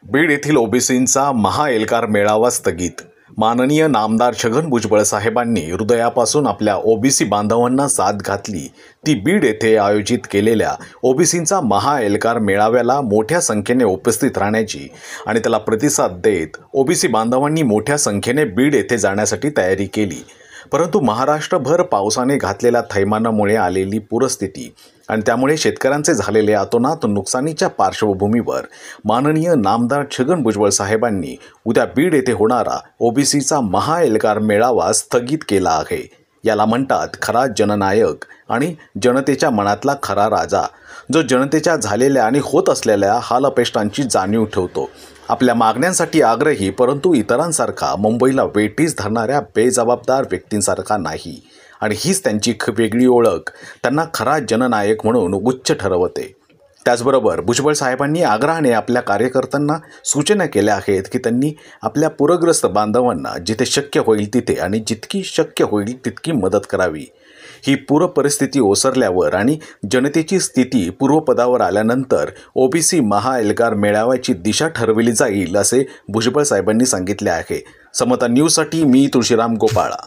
बीड येथील ओबीसींचा महाएल्गार मेळावा स्थगित। माननीय नामदार छगन भुजबळ साहेबांनी हृदयापासून आपल्या ओबीसी बांधवांना साथ घातली ती बीड येथे आयोजित केलेल्या ओबीसींचा महाएल्गार मेळाव्याला मोठ्या संख्येने उपस्थित राहण्याची आणि त्याला प्रतिसाद देत ओबीसी बांधवांनी मोठ्या संख्येने बीड येथे जाण्यासाठी तयारी केली। परंतु महाराष्ट्रभर पावसाने घातलेल्या थैमानामुळे आलेली पूरस्थिती आणि त्यामुळे शेतकऱ्यांचे झालेले अतोनात नुकसानीच्या पार्श्वभूमीवर माननीय नामदार छगन भुजबळ साहेबांनी उद्या बीड येथे होणारा ओबीसीचा महाएल्गार मेळावा स्थगित केला आहे। याला म्हणतात खरा जननायक आणि जनतेच्या मनातला खरा राजा, जो जनतेच्या झालेल्या आणि होत असलेल्या हालअपेष्टांची जाणीव ठेवतो, आपल्या मागण्यांसाठी आग्रही परंतु इतरांसारखा मुंबईला वेठीस धरणाऱ्या बेजबाबदार व्यक्तींसारखा नाही आणि हीच त्यांची वेगळी ओळख त्यांना खरा जननायक म्हणून उच्च ठरवते। त्याचबरोबर भुजबळ साहेबांनी आग्रहाने आपल्या कार्यकर्त्यांना सूचना केल्या आहेत की त्यांनी आपल्या पूरग्रस्त बांधवांना जिथे शक्य होईल तिथे आणि जितकी शक्य होईल तितकी मदत करावी। ही पूर परिस्थिती ओसरल्यावर आणि जनतेची स्थिती पूर्वपदावर आल्यानंतर ओबीसी महाएल्गार मेळाव्याची दिशा ठरवली जाईल असे भुजबळ साहेबांनी सांगितले आहे। समता न्यूजसाठी मी तुळशीराम गोपाळा।